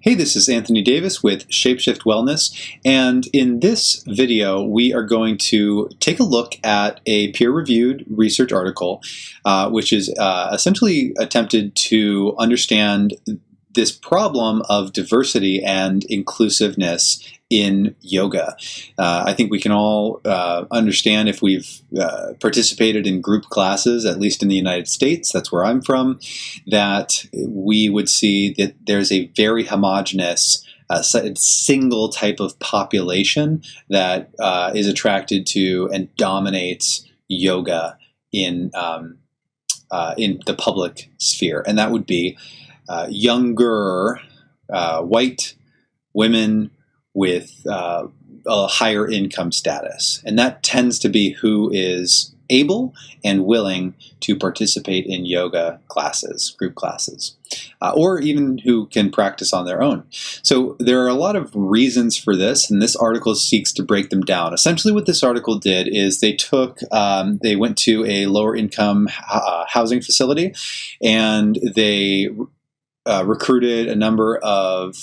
Hey, this is Anthony Davis with Shapeshift Wellness, and in this video we are going to take a look at a peer-reviewed research article which is essentially attempted to understand this problem of diversity and inclusiveness in yoga. I think we can all understand if we've participated in group classes, at least in the United States, that's where I'm from, that we would see that there's a very homogeneous single type of population that is attracted to and dominates yoga in the public sphere, and that would be younger white women with a higher income status. And that tends to be who is able and willing to participate in yoga classes, group classes, or even who can practice on their own. So there are a lot of reasons for this, and this article seeks to break them down. Essentially what this article did is they went to a lower income housing facility, and they recruited a number of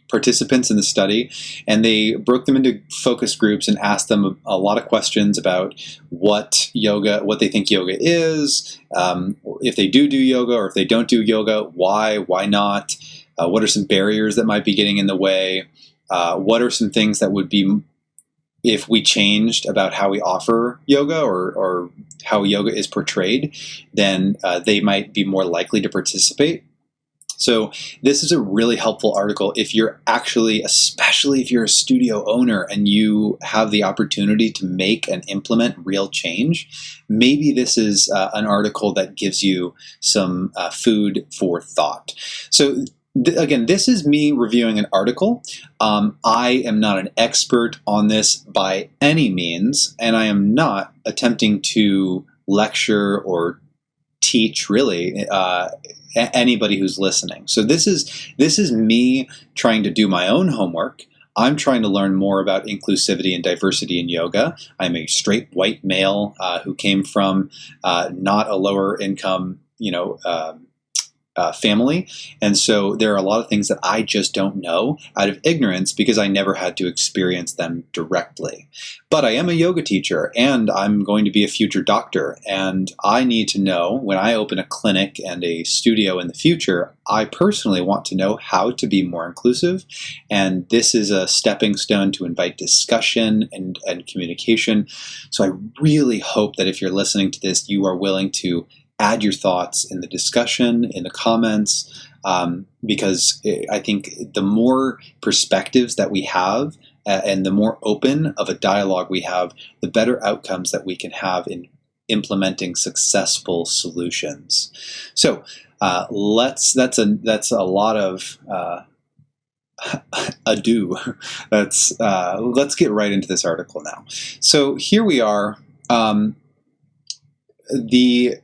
participants in the study, and they broke them into focus groups and asked them a lot of questions about what they think yoga is, if they do yoga, or if they don't do yoga, why not, what are some barriers that might be getting in the way, what are some things that would be, if we changed about how we offer yoga or how yoga is portrayed, then they might be more likely to participate. So this is a really helpful article if you're especially if you're a studio owner and you have the opportunity to make and implement real change. Maybe this is an article that gives you some food for thought. So again, this is me reviewing an article. I am not an expert on this by any means, and I am not attempting to lecture or teach really anybody who's listening. So this is me trying to do my own homework. I'm trying to learn more about inclusivity and diversity in yoga. I'm a straight white male who came from not a lower income, family. And so there are a lot of things that I just don't know out of ignorance because I never had to experience them directly. But I am a yoga teacher, and I'm going to be a future doctor. And I need to know, when I open a clinic and a studio in the future, I personally want to know how to be more inclusive. And this is a stepping stone to invite discussion and communication. So I really hope that if you're listening to this, you are willing to add your thoughts in the discussion, in the comments, because I think the more perspectives that we have and the more open of a dialogue we have, the better outcomes that we can have in implementing successful solutions. So that's a lot of ado. Let's get right into this article now. So here we are. The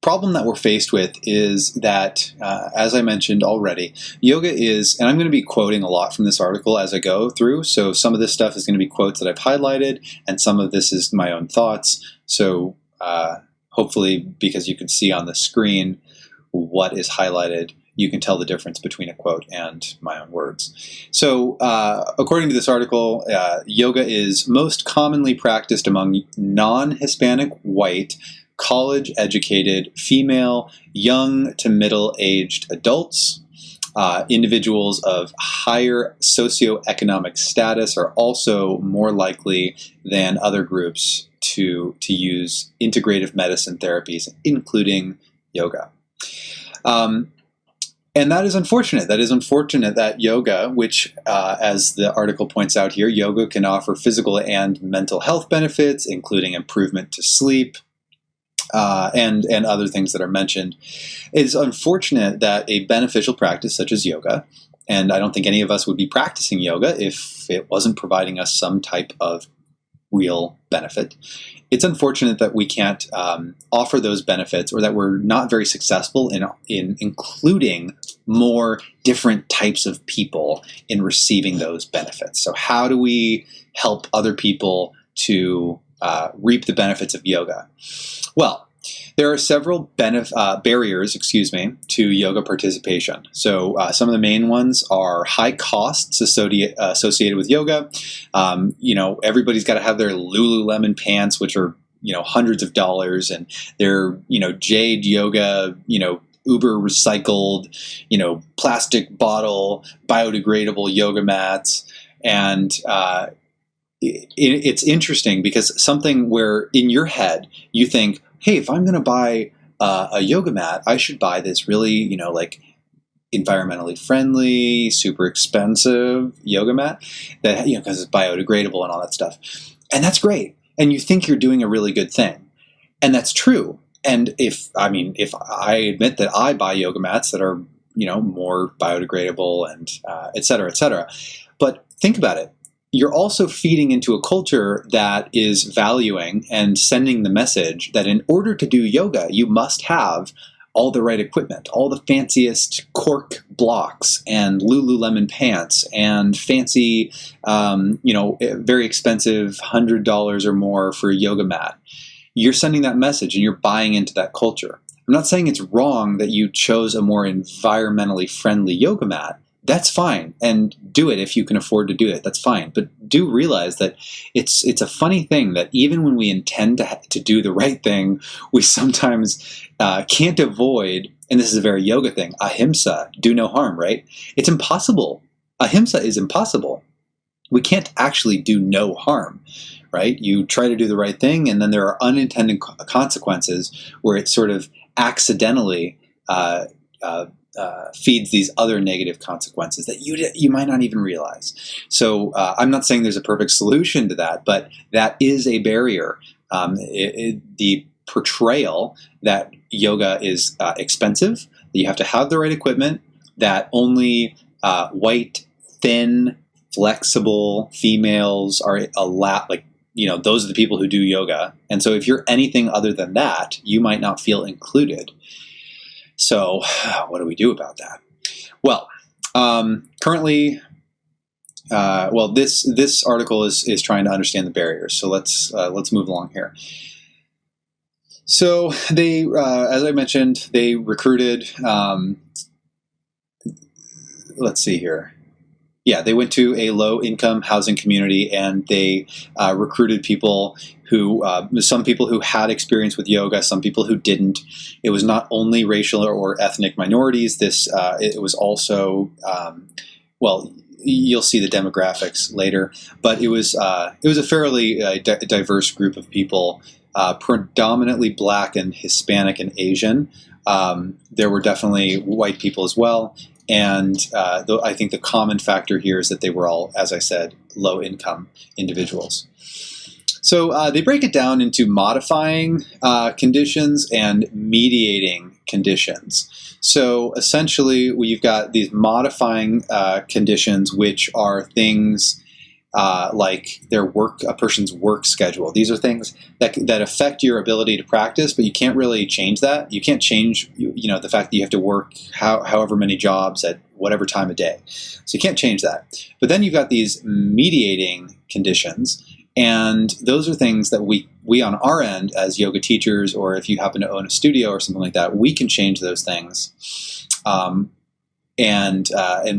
problem that we're faced with is that, as I mentioned already, yoga is, and I'm going to be quoting a lot from this article as I go through, so some of this stuff is going to be quotes that I've highlighted, and some of this is my own thoughts, so hopefully, because you can see on the screen what is highlighted, you can tell the difference between a quote and my own words. So, according to this article, yoga is most commonly practiced among non-Hispanic white college-educated, female, young to middle-aged adults. Individuals of higher socioeconomic status are also more likely than other groups to use integrative medicine therapies, including yoga. And that is unfortunate. That is unfortunate that yoga, which, as the article points out here, yoga can offer physical and mental health benefits, including improvement to sleep, and other things that are mentioned. It's unfortunate that a beneficial practice such as yoga, and I don't think any of us would be practicing yoga if it wasn't providing us some type of real benefit. It's unfortunate that we can't offer those benefits, or that we're not very successful in including more different types of people in receiving those benefits. So how do we help other people to reap the benefits of yoga? Well, There are several barriers, to yoga participation. So some of the main ones are high costs associated with yoga. Everybody's got to have their Lululemon pants, which are hundreds of dollars, and their Jade Yoga Uber recycled plastic bottle biodegradable yoga mats. And it's interesting because something where in your head you think, hey, if I'm going to buy a yoga mat, I should buy this really, like environmentally friendly, super expensive yoga mat that, because it's biodegradable and all that stuff. And that's great. And you think you're doing a really good thing. And that's true. And if I admit that I buy yoga mats that are, more biodegradable and et cetera, et cetera. But think about it. You're also feeding into a culture that is valuing and sending the message that in order to do yoga, you must have all the right equipment, all the fanciest cork blocks and Lululemon pants and fancy, very expensive $100 or more for a yoga mat. You're sending that message and you're buying into that culture. I'm not saying it's wrong that you chose a more environmentally friendly yoga mat. That's fine, and do it if you can afford to do it. That's fine, but do realize that it's a funny thing that even when we intend to do the right thing, we sometimes can't avoid. And this is a very yoga thing: ahimsa, do no harm. Right? It's impossible. Ahimsa is impossible. We can't actually do no harm. Right? You try to do the right thing, and then there are unintended consequences where it sort of accidentally feeds these other negative consequences that you might not even realize. So I'm not saying there's a perfect solution to that, but that is a barrier. The portrayal that yoga is expensive, that you have to have the right equipment, that only white, thin, flexible females are allowed, those are the people who do yoga. And so if you're anything other than that, you might not feel included. So what do we do about that? Well, currently, this article is trying to understand the barriers. So let's move along here. So they, as I mentioned, they recruited, let's see here. Yeah, they went to a low-income housing community, and they recruited people who, some people who had experience with yoga, some people who didn't. It was not only racial or ethnic minorities. It was also, you'll see the demographics later, but it was a fairly diverse group of people, predominantly Black and Hispanic and Asian. There were definitely white people as well. And I think the common factor here is that they were all, as I said, low-income individuals. So they break it down into modifying conditions and mediating conditions. So essentially, you've got these modifying conditions, which are things like a person's work schedule. These are things that affect your ability to practice, but you can't really change that. You can't change, the fact that you have to work however many jobs at whatever time of day. So you can't change that. But then you've got these mediating conditions, and those are things that we on our end as yoga teachers, or if you happen to own a studio or something like that, we can change those things. And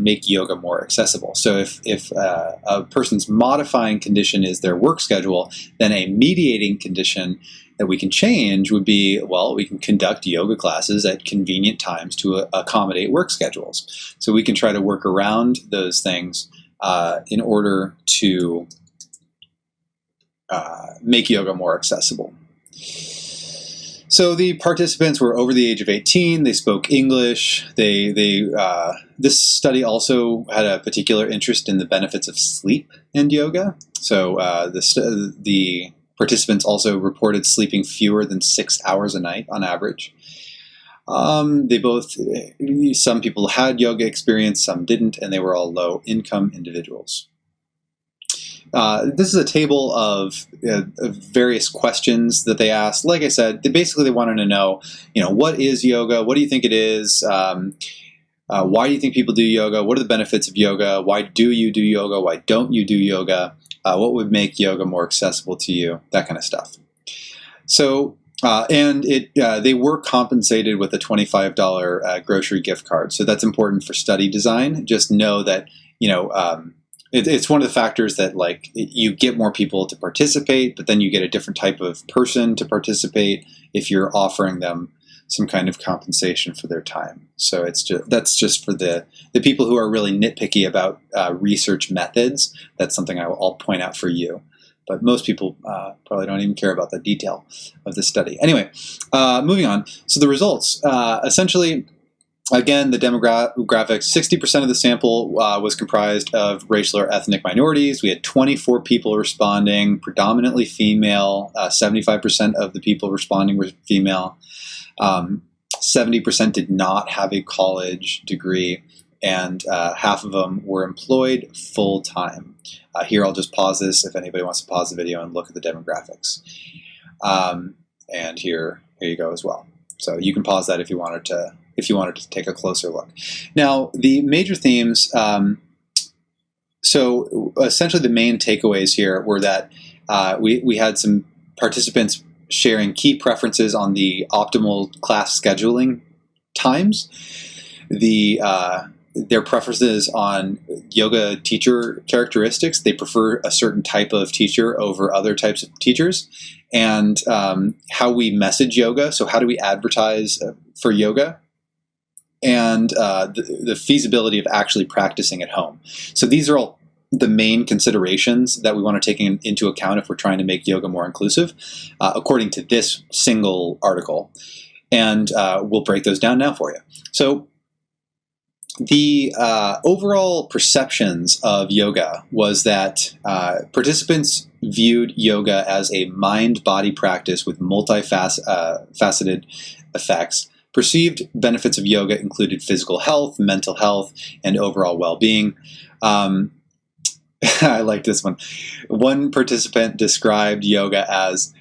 make yoga more accessible. So if a person's modifying condition is their work schedule, then a mediating condition that we can change would be, we can conduct yoga classes at convenient times to accommodate work schedules. So we can try to work around those things in order to make yoga more accessible. So the participants were over the age of 18. They spoke English. This study also had a particular interest in the benefits of sleep and yoga. So the participants also reported sleeping fewer than 6 hours a night on average. Some people had yoga experience, some didn't, and they were all low-income individuals. This is a table of various questions that they asked. Like I said, they wanted to know, what is yoga? What do you think it is? Why do you think people do yoga? What are the benefits of yoga? Why do you do yoga? Why don't you do yoga? What would make yoga more accessible to you? That kind of stuff. So And they were compensated with a $25 grocery gift card. So that's important for study design. Just know that, it's one of the factors that like you get more people to participate, but then you get a different type of person to participate if you're offering them some kind of compensation for their time. So that's just for the people who are really nitpicky about research methods. That's something I'll point out for you. But most people probably don't even care about the detail of the study. Anyway, moving on. So the results, essentially, again, the demographics, 60% of the sample was comprised of racial or ethnic minorities. We had 24 people responding, predominantly female. 75% of the people responding were female. 70% did not have a college degree, and half of them were employed full-time. Here, I'll just pause this if anybody wants to pause the video and look at the demographics. And here you go as well. So you can pause that if you wanted to take a closer look. Now, the major themes. So essentially, the main takeaways here were that we had some participants sharing key preferences on the optimal class scheduling times. Their preferences on yoga teacher characteristics. They prefer a certain type of teacher over other types of teachers. And how we message yoga. So how do we advertise for yoga? And the feasibility of actually practicing at home. So these are all the main considerations that we want to take into account if we're trying to make yoga more inclusive, according to this single article. And we'll break those down now for you. So the overall perceptions of yoga was that participants viewed yoga as a mind-body practice with multifaceted effects. Perceived benefits of yoga included physical health, mental health, and overall well-being. I like this one. One participant described yoga as,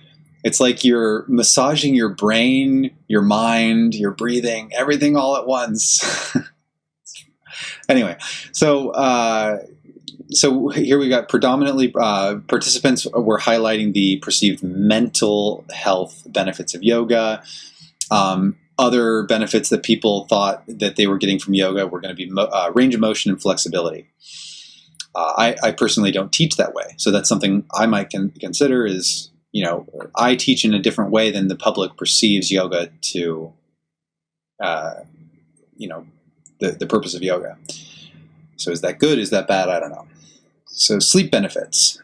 it's like you're massaging your brain, your mind, your breathing, everything all at once. Anyway, so here we got predominantly participants were highlighting the perceived mental health benefits of yoga. Other benefits that people thought that they were getting from yoga were going to be range of motion and flexibility. I personally don't teach that way, so that's something I might consider is, I teach in a different way than the public perceives yoga to, the purpose of yoga. So is that good? Is that bad? I don't know. So sleep benefits.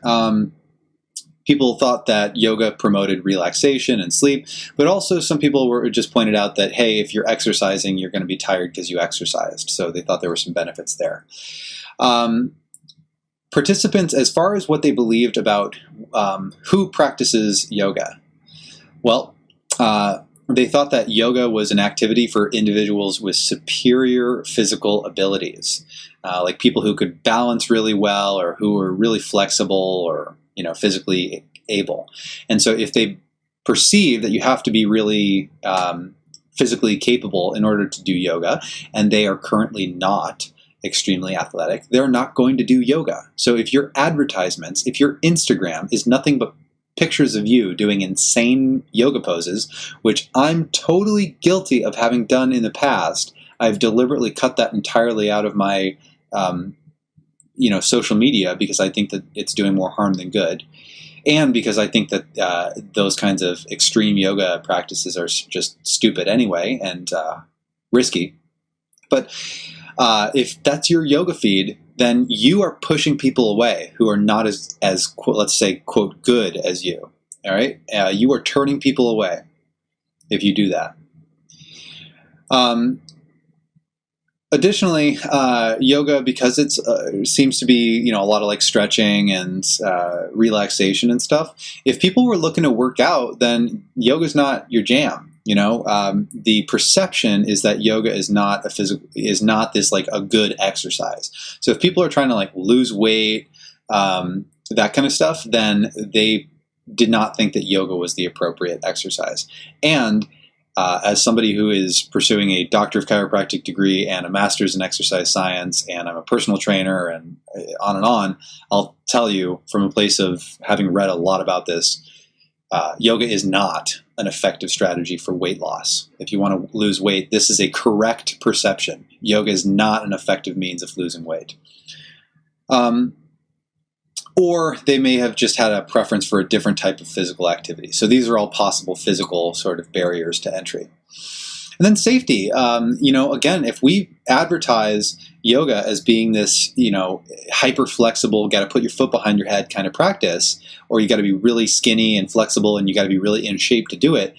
People thought that yoga promoted relaxation and sleep, but also some people were just pointed out that, hey, if you're exercising, you're going to be tired because you exercised. So they thought there were some benefits there. Participants, as far as what they believed about who practices yoga, well, they thought that yoga was an activity for individuals with superior physical abilities, like people who could balance really well or who were really flexible or physically able. And so if they perceive that you have to be really physically capable in order to do yoga, and they are currently not extremely athletic, they're not going to do yoga. So if your advertisements, if your Instagram is nothing but pictures of you doing insane yoga poses, which I'm totally guilty of having done in the past, I've deliberately cut that entirely out of my social media because I think that it's doing more harm than good. And because I think that those kinds of extreme yoga practices are just stupid anyway and risky. But if that's your yoga feed, then you are pushing people away who are not as let's say, quote, good as you. All right? You are turning people away if you do that. Additionally, yoga, because it's seems to be a lot of like stretching and relaxation and stuff. If people were looking to work out, then yoga's not your jam. The perception is that yoga is not this like a good exercise. So if people are trying to like lose weight, that kind of stuff, then they did not think that yoga was the appropriate exercise. And as somebody who is pursuing a Doctor of Chiropractic degree and a master's in exercise science, and I'm a personal trainer and on, I'll tell you from a place of having read a lot about this, yoga is not an effective strategy for weight loss. If you want to lose weight, this is a correct perception. Yoga is not an effective means of losing weight. Or they may have just had a preference for a different type of physical activity. So these are all possible physical sort of barriers to entry. And then safety. Again, if we advertise yoga as being this, hyper flexible, got to put your foot behind your head kind of practice, or you got to be really skinny and flexible and you got to be really in shape to do it,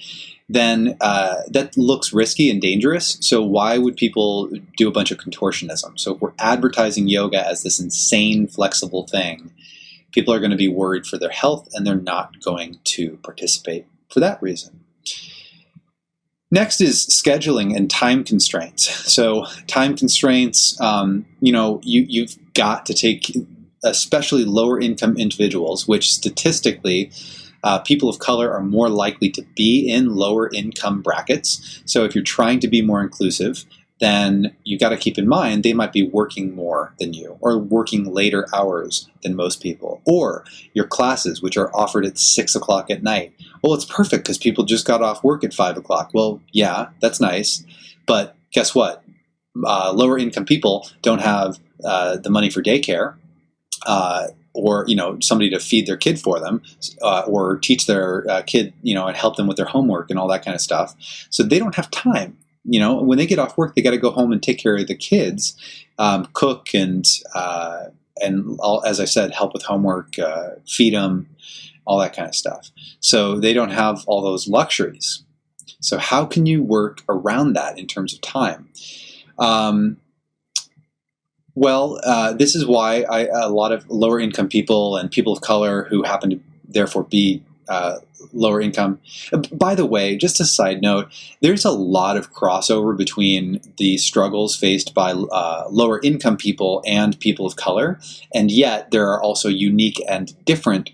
then that looks risky and dangerous. So why would people do a bunch of contortionism? So if we're advertising yoga as this insane flexible thing, people are going to be worried for their health and they're not going to participate for that reason. Next is scheduling and time constraints. So time constraints, you've got to take, especially lower income individuals, which statistically, people of color are more likely to be in lower income brackets. So if you're trying to be more inclusive, then you got to keep in mind they might be working more than you or working later hours than most people. Or your classes, which are offered at 6 o'clock at night. Well, it's perfect because people just got off work at 5 o'clock. Well, yeah, that's nice. But guess what? Lower income people don't have the money for daycare or somebody to feed their kid for them or teach their kid, and help them with their homework and all that kind of stuff. So they don't have time. When they get off work, they got to go home and take care of the kids, cook and all, as I said, help with homework, feed them, all that kind of stuff. So they don't have all those luxuries. So how can you work around that in terms of time? This is why a lot of lower income people and people of color who happen to therefore be lower income. By the way, just a side note, there's a lot of crossover between the struggles faced by lower income people and people of color, and yet there are also unique and different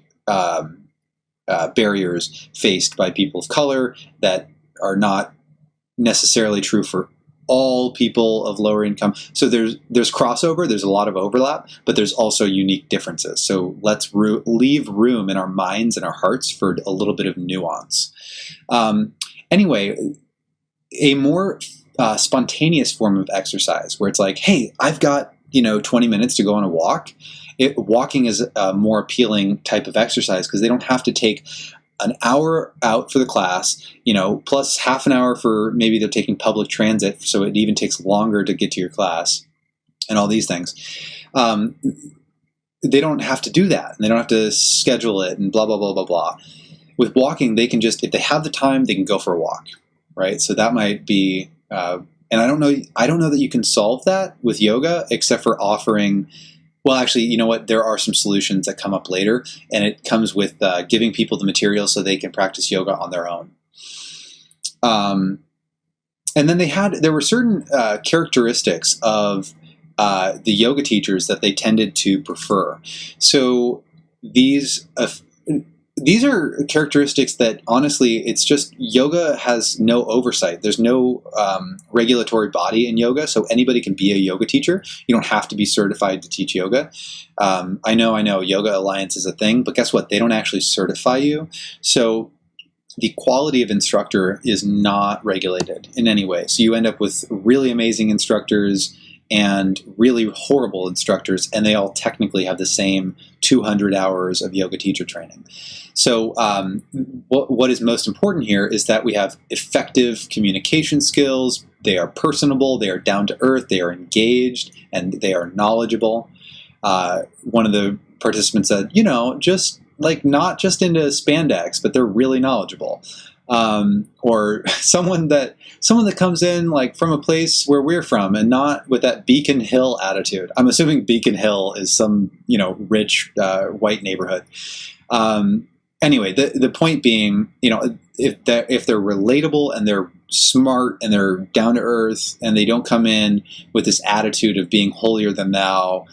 barriers faced by people of color that are not necessarily true for all people of lower income. So there's crossover, there's a lot of overlap, but there's also unique differences. So let's leave room in our minds and our hearts for a little bit of nuance. Anyway, a more spontaneous form of exercise where it's like, hey, I've got 20 minutes to go on a walk. Walking is a more appealing type of exercise because they don't have to take an hour out for the class, plus half an hour for maybe they're taking public transit, so it even takes longer to get to your class and all these things. They don't have to do that. And they don't have to schedule it and blah, blah, blah, blah, blah. With walking, they can just, if they have the time, they can go for a walk, right? So that might be, and I don't know that you can solve that with yoga except for offering. Well, actually, you know what? There are some solutions that come up later, and it comes with giving people the material so they can practice yoga on their own. And then there were certain characteristics of the yoga teachers that they tended to prefer. So these are characteristics that, honestly, it's just yoga has no oversight. There's no regulatory body in yoga, so anybody can be a yoga teacher. You don't have to be certified to teach yoga. I know Yoga Alliance is a thing, but guess what? They don't actually certify you. So the quality of instructor is not regulated in any way. So you end up with really amazing instructors and really horrible instructors, and they all technically have the same 200 hours of yoga teacher training. So what is most important here is that we have effective communication skills. They are personable, they are down to earth, they are engaged, and they are knowledgeable. One of the participants said, just like not just into spandex, but they're really knowledgeable. Or someone that comes in like from a place where we're from and not with that Beacon Hill attitude. I'm assuming Beacon Hill is some, rich white neighborhood. Anyway, the point being, if they're relatable and they're smart and they're down to earth and they don't come in with this attitude of being holier than thou,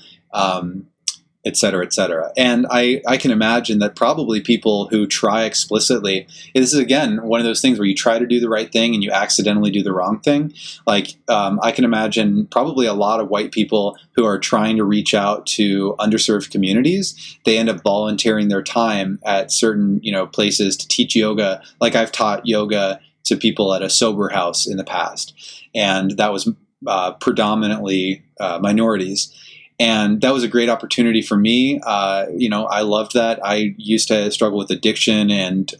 et cetera, et cetera. And I can imagine that probably people who try explicitly, this is again one of those things where you try to do the right thing and you accidentally do the wrong thing. Like I can imagine probably a lot of white people who are trying to reach out to underserved communities, they end up volunteering their time at certain places to teach yoga. Like I've taught yoga to people at a sober house in the past, and that was predominantly minorities. And that was a great opportunity for me. I loved that. I used to struggle with addiction and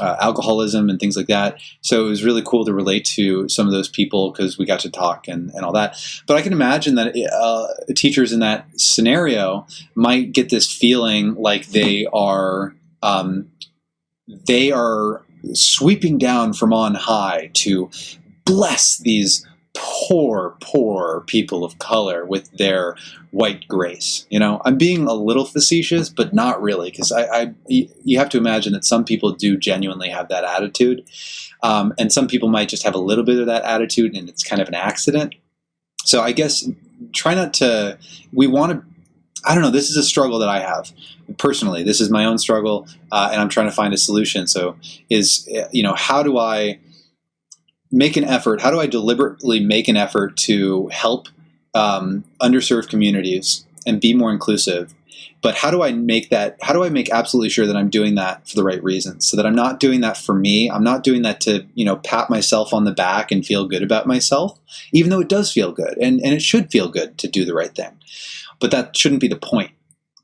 alcoholism and things like that. So it was really cool to relate to some of those people because we got to talk and all that. But I can imagine that teachers in that scenario might get this feeling like they are sweeping down from on high to bless these poor people of color with their white grace. I'm being a little facetious, but not really, because you have to imagine that some people do genuinely have that attitude, and some people might just have a little bit of that attitude, and it's kind of an accident. So I guess try not to. We want to. I don't know. This is a struggle that I have personally. This is my own struggle, and I'm trying to find a solution. So how do I make an effort? How do I deliberately make an effort to help underserved communities and be more inclusive? But how do I make absolutely sure that I'm doing that for the right reasons, so that I'm not doing that for me? I'm not doing that to, pat myself on the back and feel good about myself, even though it does feel good. And it should feel good to do the right thing. But that shouldn't be the point.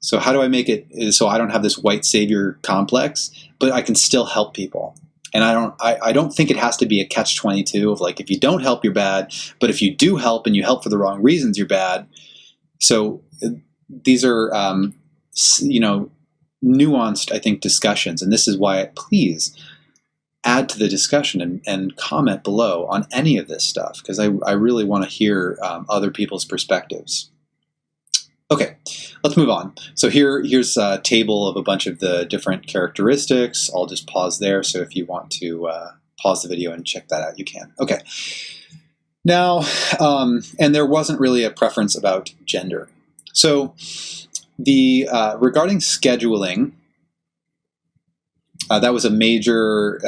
So how do I make it so I don't have this white savior complex, but I can still help people? And I don't think it has to be a catch-22 of like, if you don't help, you're bad. But if you do help and you help for the wrong reasons, you're bad. So these are, nuanced, I think, discussions. And this is why please add to the discussion and comment below on any of this stuff, because I really want to hear other people's perspectives. Okay, let's move on. So here's a table of a bunch of the different characteristics. I'll just pause there. So if you want to pause the video and check that out, you can. Okay. Now, and there wasn't really a preference about gender. So the regarding scheduling, that was a major,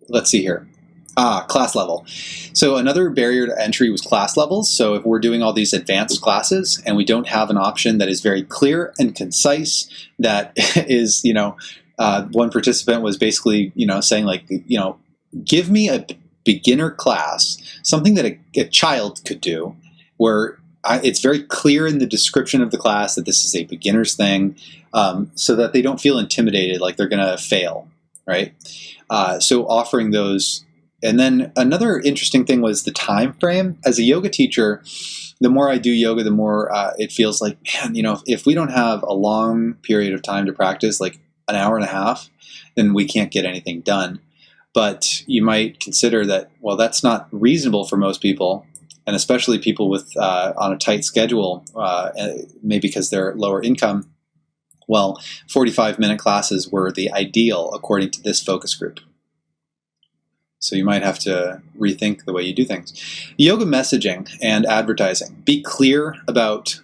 let's see here. Class level. So another barrier to entry was class levels. So if we're doing all these advanced classes and we don't have an option that is very clear and concise, that is, one participant was basically, saying like, give me a beginner class, something that a child could do, where it's very clear in the description of the class that this is a beginner's thing, so that they don't feel intimidated, like they're going to fail, right? So offering those. And then another interesting thing was the time frame. As a yoga teacher, the more I do yoga, the more it feels like, man, if we don't have a long period of time to practice, like an hour and a half, then we can't get anything done. But you might consider that, well, that's not reasonable for most people, and especially people with on a tight schedule, maybe because they're lower income. Well, 45-minute classes were the ideal according to this focus group. So you might have to rethink the way you do things. Yoga messaging and advertising. Be clear about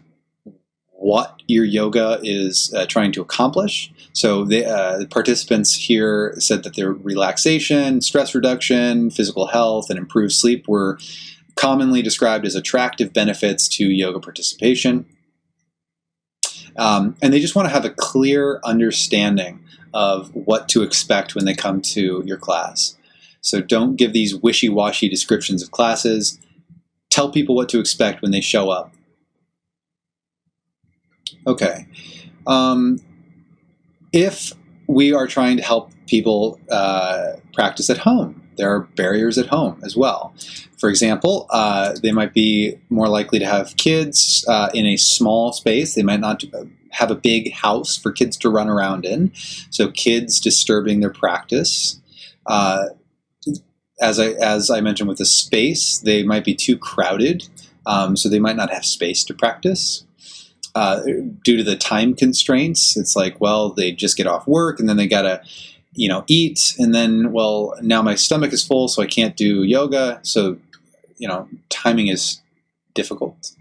what your yoga is trying to accomplish. So the participants here said that their relaxation, stress reduction, physical health, and improved sleep were commonly described as attractive benefits to yoga participation. And they just want to have a clear understanding of what to expect when they come to your class. So don't give these wishy-washy descriptions of classes. Tell people what to expect when they show up. Okay. If we are trying to help people practice at home, there are barriers at home as well. For example, they might be more likely to have kids in a small space. They might not have a big house for kids to run around in. So kids disturbing their practice. As I mentioned with the space, they might be too crowded, so they might not have space to practice. Due to the time constraints, it's like, well, they just get off work and then they gotta, eat, and then, well, now my stomach is full, so I can't do yoga. So, timing is difficult.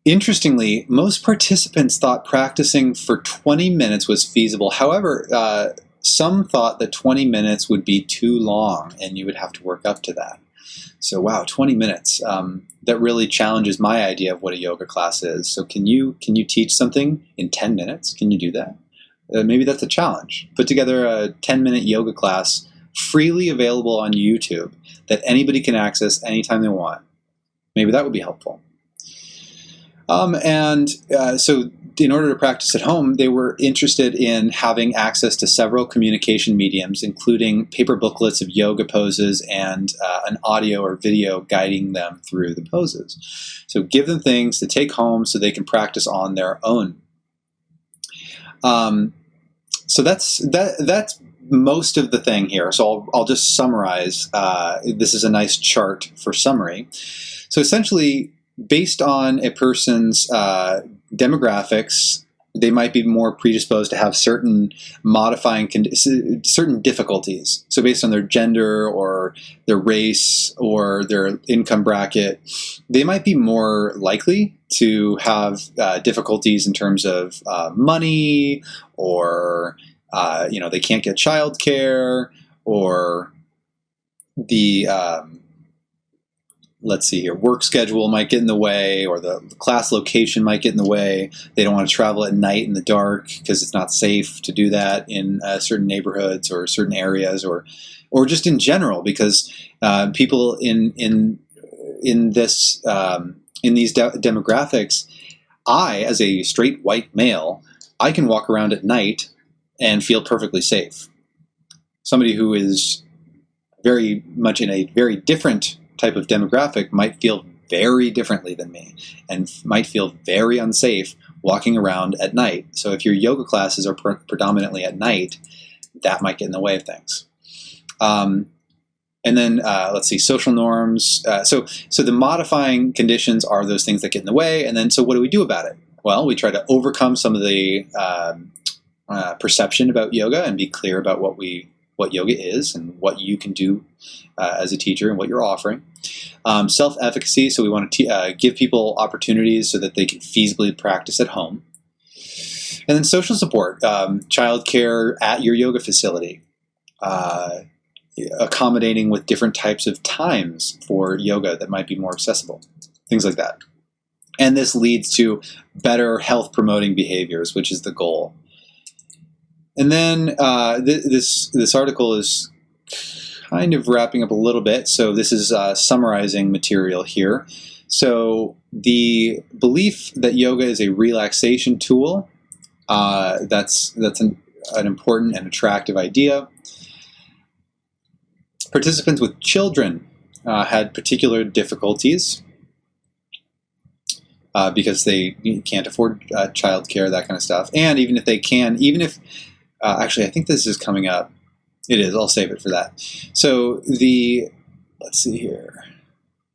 Interestingly, most participants thought practicing for 20 minutes was feasible. However, some thought that 20 minutes would be too long and you would have to work up to that. So wow, 20 minutes. That really challenges my idea of what a yoga class is. So can you teach something in 10 minutes? Can you do that? Maybe that's a challenge. Put together a 10-minute yoga class freely available on YouTube that anybody can access anytime they want. Maybe that would be helpful. So in order to practice at home, they were interested in having access to several communication mediums, including paper booklets of yoga poses and an audio or video guiding them through the poses. So give them things to take home so they can practice on their own. So that's most of the thing here. So I'll just summarize. This is a nice chart for summary. So essentially, based on a person's demographics, they might be more predisposed to have certain certain difficulties. So based on their gender or their race or their income bracket, they might be more likely to have difficulties in terms of money, or they can't get childcare, or the let's see here, work schedule might get in the way, or the class location might get in the way. They don't want to travel at night in the dark because it's not safe to do that in certain neighborhoods or certain areas, or just in general, because people in these demographics, I, as a straight white male, I can walk around at night and feel perfectly safe. Somebody who is very much in a very different type of demographic might feel very differently than me and might feel very unsafe walking around at night. So if your yoga classes are predominantly at night, that might get in the way of things. And then let's see, social norms. So the modifying conditions are those things that get in the way. And then, so what do we do about it? Well, we try to overcome some of the perception about yoga and be clear about what yoga is and what you can do as a teacher and what you're offering. Self-efficacy, so we want to give people opportunities so that they can feasibly practice at home. And then social support, childcare at your yoga facility, accommodating with different types of times for yoga that might be more accessible, things like that. And this leads to better health-promoting behaviors, which is the goal. And then this article is kind of wrapping up a little bit. So this is summarizing material here. So the belief that yoga is a relaxation tool, that's an important and attractive idea. Participants with children had particular difficulties because they can't afford childcare, that kind of stuff. And even if they can, actually, I think this is coming up. It is. I'll save it for that. So let's see here.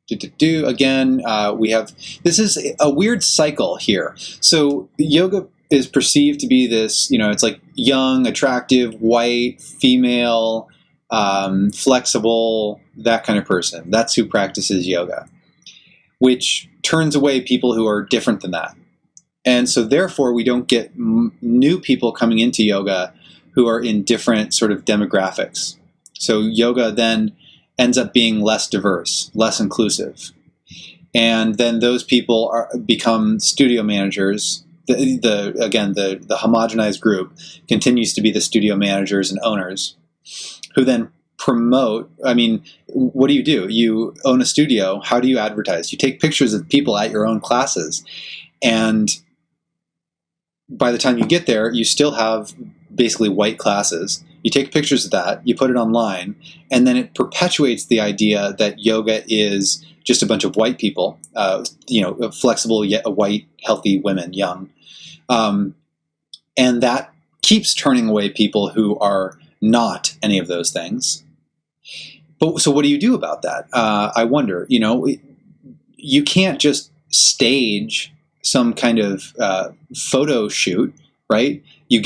Again, we have, this is a weird cycle here. So yoga is perceived to be this, it's like young, attractive, white, female, flexible, that kind of person. That's who practices yoga, which turns away people who are different than that. And so therefore, we don't get new people coming into yoga who are in different sort of demographics. So yoga then ends up being less diverse, less inclusive. And then those people become studio managers. The homogenized group continues to be the studio managers and owners, who then promote. I mean, what do? You own a studio. How do you advertise? You take pictures of people at your own classes. And by the time you get there, you still have basically white classes. You take pictures of that, you put it online, and then it perpetuates the idea that yoga is just a bunch of white people, flexible, yet white, healthy women, young. And that keeps turning away people who are not any of those things. But so what do you do about that? I wonder, you can't just stage some kind of photo shoot, right? You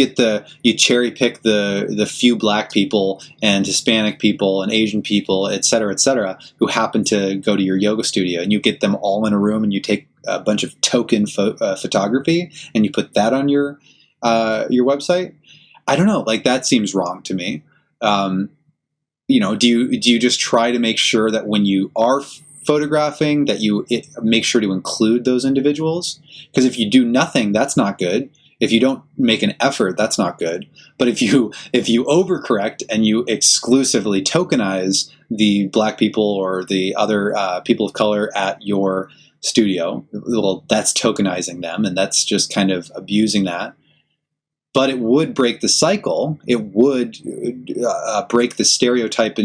cherry pick the few black people and Hispanic people and Asian people, et cetera, who happen to go to your yoga studio, and you get them all in a room and you take a bunch of token photography and you put that on your website. I don't know, like that seems wrong to me. Do you just try to make sure that when you are photographing that you make sure to include those individuals? Because if you do nothing, that's not good. If you don't make an effort, that's not good. But if you overcorrect and you exclusively tokenize the Black people or the other people of color at your studio, well, that's tokenizing them, and that's just kind of abusing that. But it would break the cycle. It would break the stereotype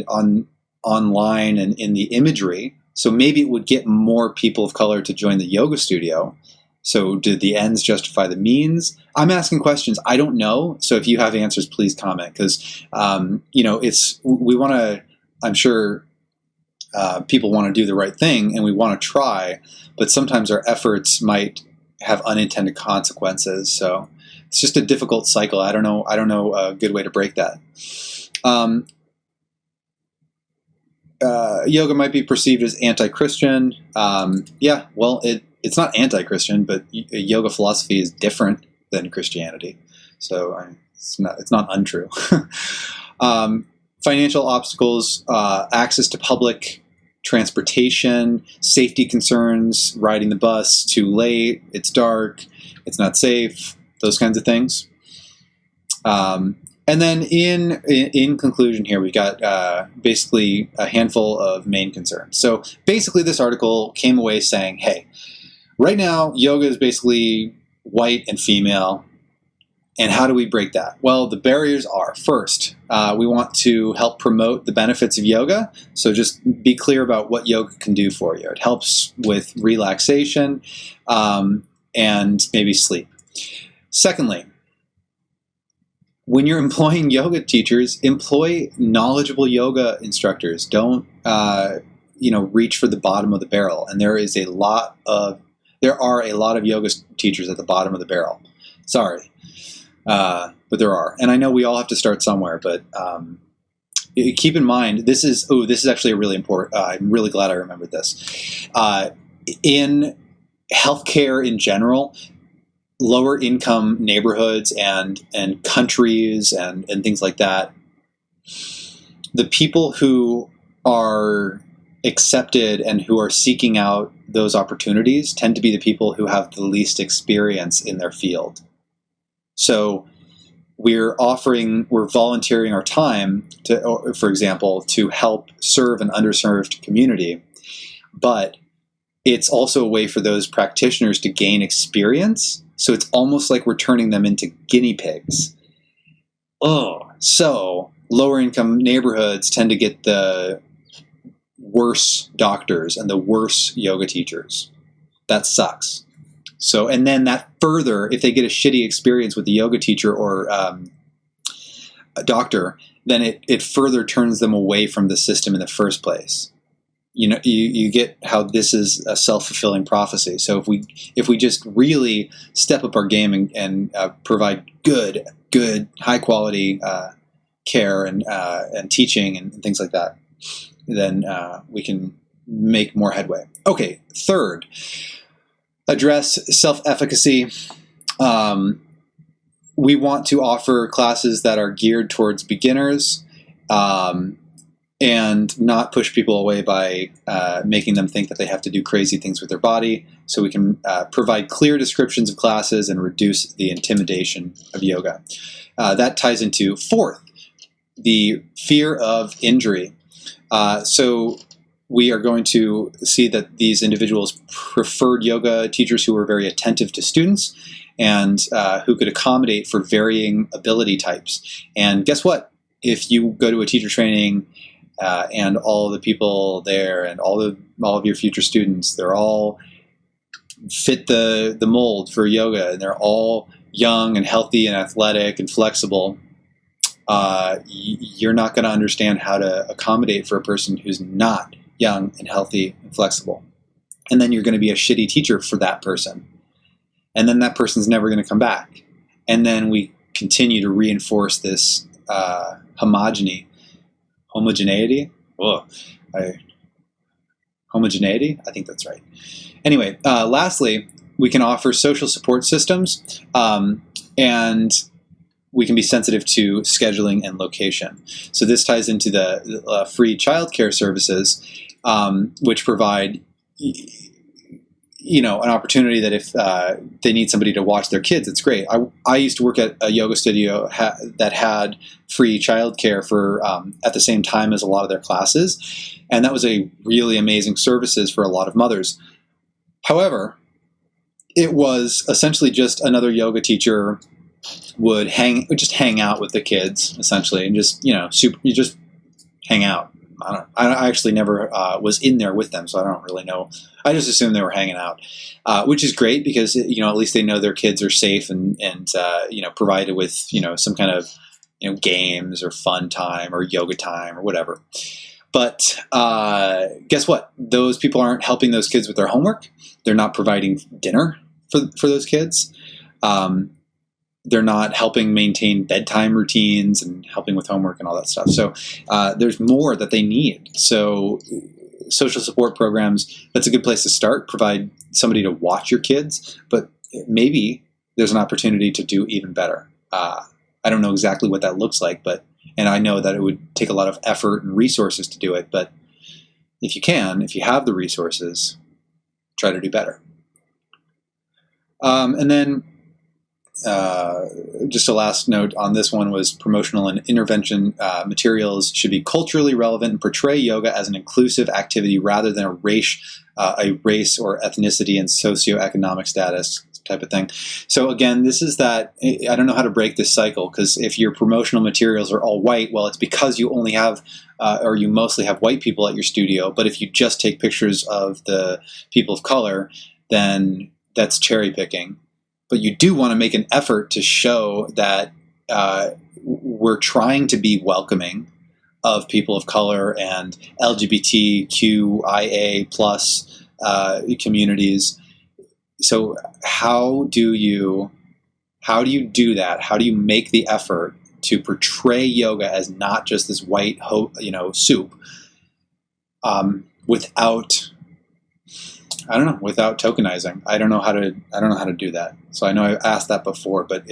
online and in the imagery. So maybe it would get more people of color to join the yoga studio. So did the ends justify the means? I'm asking questions. I don't know. So if you have answers, please comment. Because, we want to, I'm sure people want to do the right thing and we want to try, but sometimes our efforts might have unintended consequences. So it's just a difficult cycle. I don't know a good way to break that. Yoga might be perceived as anti-Christian. It's not anti-Christian, but yoga philosophy is different than Christianity. So it's not untrue. Financial obstacles, access to public transportation, safety concerns, riding the bus too late, it's dark, it's not safe, those kinds of things. And then in conclusion here, we've got basically a handful of main concerns. So basically this article came away saying, hey, right now yoga is basically white and female. And how do we break that? Well, the barriers are, first, we want to help promote the benefits of yoga. So just be clear about what yoga can do for you. It helps with relaxation and maybe sleep. Secondly, when you're employing yoga teachers, employ knowledgeable yoga instructors. Don't reach for the bottom of the barrel. And there are a lot of yoga teachers at the bottom of the barrel. Sorry. But there are, and I know we all have to start somewhere, but keep in mind, this is actually a really important, I'm really glad I remembered this. In healthcare in general, lower income neighborhoods and countries and things like that, the people who are accepted and who are seeking out those opportunities tend to be the people who have the least experience in their field. So we're volunteering our time for example, to help serve an underserved community, but it's also a way for those practitioners to gain experience. So it's almost like we're turning them into guinea pigs. So lower income neighborhoods tend to get the worse doctors and the worse yoga teachers. That sucks. So, and then that further, if they get a shitty experience with the yoga teacher or a doctor, then it further turns them away from the system in the first place. You get how this is a self-fulfilling prophecy. So if we just really step up our game and provide good, high quality care and teaching and things like that, then we can make more headway. Okay, third, address self-efficacy. We want to offer classes that are geared towards beginners and not push people away by making them think that they have to do crazy things with their body. So we can provide clear descriptions of classes and reduce the intimidation of yoga. That ties into fourth, the fear of injury. So we are going to see that these individuals preferred yoga teachers who were very attentive to students and who could accommodate for varying ability types. And guess what? If you go to a teacher training and all the people there and all of your future students, they're all fit the mold for yoga, and they're all young and healthy and athletic and flexible, you're not going to understand how to accommodate for a person who's not young and healthy and flexible. And then you're going to be a shitty teacher for that person. And then that person's never going to come back. And then we continue to reinforce this homogeneity. Homogeneity? I think that's right. Anyway, lastly, we can offer social support systems, and we can be sensitive to scheduling and location. So this ties into the free childcare services, which provide an opportunity that if they need somebody to watch their kids, it's great. I used to work at a yoga studio that had free childcare for at the same time as a lot of their classes, and that was a really amazing services for a lot of mothers. However, it was essentially just another yoga teacher would just hang out with the kids essentially, and just you just hang out. I actually never was in there with them, so I don't really know. I just assumed they were hanging out, which is great because at least they know their kids are safe and provided with some kind of games or fun time or yoga time or whatever. But guess what? Those people aren't helping those kids with their homework. They're not providing dinner for those kids. They're not helping maintain bedtime routines and helping with homework and all that stuff. So there's more that they need. So social support programs, that's a good place to start. Provide somebody to watch your kids, but maybe there's an opportunity to do even better. I don't know exactly what that looks like, and I know that it would take a lot of effort and resources to do it, but if you have the resources, try to do better. And then just a last note on this one was promotional and intervention materials should be culturally relevant and portray yoga as an inclusive activity rather than a race or ethnicity and socioeconomic status type of thing. So again, this is that, I don't know how to break this cycle, because if your promotional materials are all white, well, it's because you only have or you mostly have white people at your studio. But if you just take pictures of the people of color, then that's cherry picking. But you do want to make an effort to show that we're trying to be welcoming of people of color and LGBTQIA plus communities. So how do you do that? How do you make the effort to portray yoga as not just this white soup, without tokenizing? I don't know how to do that. So I know I've asked that before, but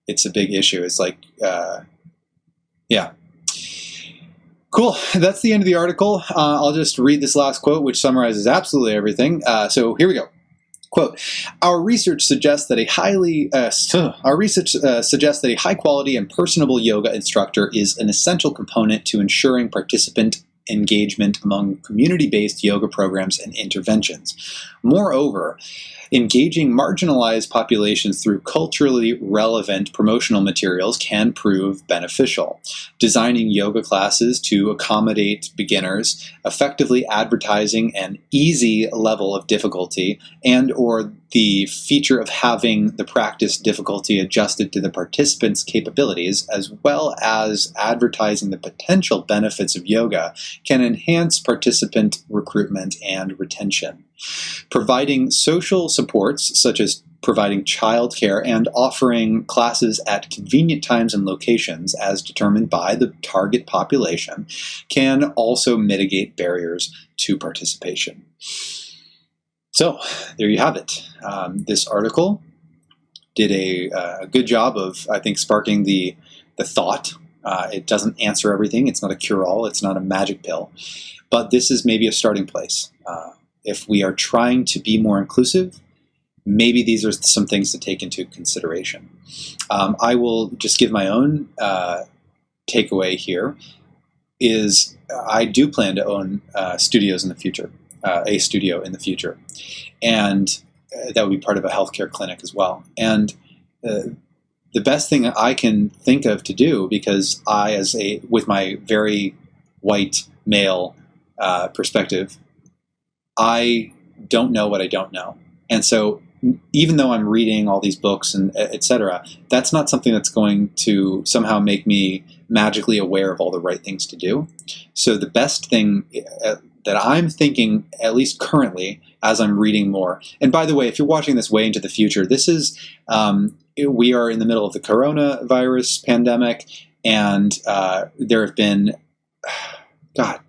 it's a big issue. It's like, yeah. Cool. That's the end of the article. I'll just read this last quote, which summarizes absolutely everything. So here we go. Quote, our research suggests that a high quality and personable yoga instructor is an essential component to ensuring participant engagement among community-based yoga programs and interventions. Moreover, engaging marginalized populations through culturally relevant promotional materials can prove beneficial. Designing yoga classes to accommodate beginners, effectively advertising an easy level of difficulty, and or the feature of having the practice difficulty adjusted to the participants' capabilities, as well as advertising the potential benefits of yoga, can enhance participant recruitment and retention. Providing social supports, such as providing childcare and offering classes at convenient times and locations as determined by the target population, can also mitigate barriers to participation. So there you have it. This article did a good job of, I think, sparking the thought. It doesn't answer everything. It's not a cure-all. It's not a magic pill. But this is maybe a starting place. If we are trying to be more inclusive, maybe these are some things to take into consideration. I will just give my own takeaway here is I do plan to own studios in the future, a studio in the future. And that would be part of a healthcare clinic as well. And the best thing I can think of to do, because with my very white male perspective, I don't know what I don't know. And so even though I'm reading all these books and et cetera, that's not something that's going to somehow make me magically aware of all the right things to do. So the best thing that I'm thinking, at least currently, as I'm reading more, and by the way, if you're watching this way into the future, this is, we are in the middle of the coronavirus pandemic, and there have been, God,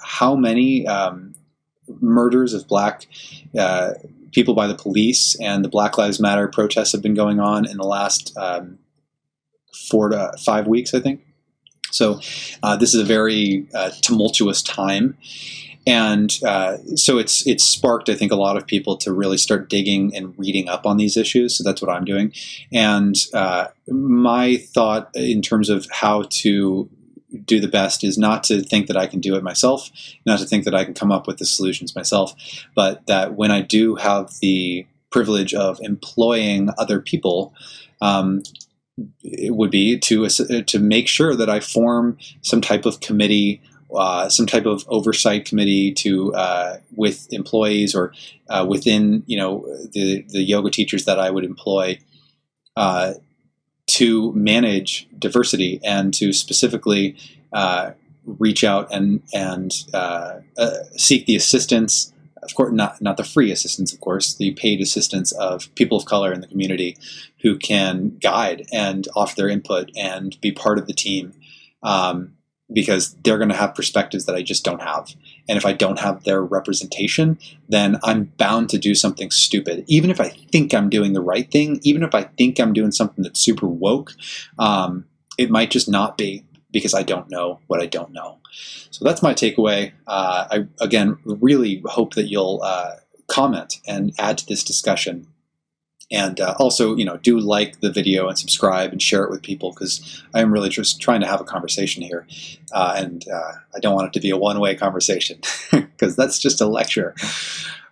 how many murders of black people by the police, and the Black Lives Matter protests have been going on in the last 4 to 5 weeks, I think. So this is a very tumultuous time. And so it's sparked, I think, a lot of people to really start digging and reading up on these issues. So that's what I'm doing. And my thought in terms of how to do the best is not to think that I can do it myself, not to think that I can come up with the solutions myself, but that when I do have the privilege of employing other people, it would be to make sure that I form some type of committee, some type of oversight committee with employees or within the yoga teachers that I would employ to manage diversity and to specifically reach out and seek the assistance, of course, not the free assistance, of course, the paid assistance of people of color in the community who can guide and offer their input and be part of the team, because they're going to have perspectives that I just don't have. And if I don't have their representation, then I'm bound to do something stupid. Even if I think I'm doing the right thing, even if I think I'm doing something that's super woke, it might just not be, because I don't know what I don't know. So that's my takeaway. I, again, really hope that you'll comment and add to this discussion. And also, do like the video and subscribe and share it with people, because I am really just trying to have a conversation here. And I don't want it to be a one-way conversation, because that's just a lecture.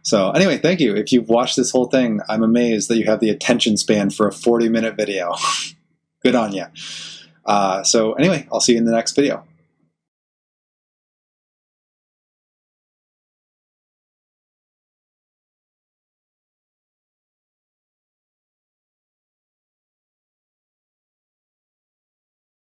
So anyway, thank you. If you've watched this whole thing, I'm amazed that you have the attention span for a 40-minute video. Good on you. So anyway, I'll see you in the next video.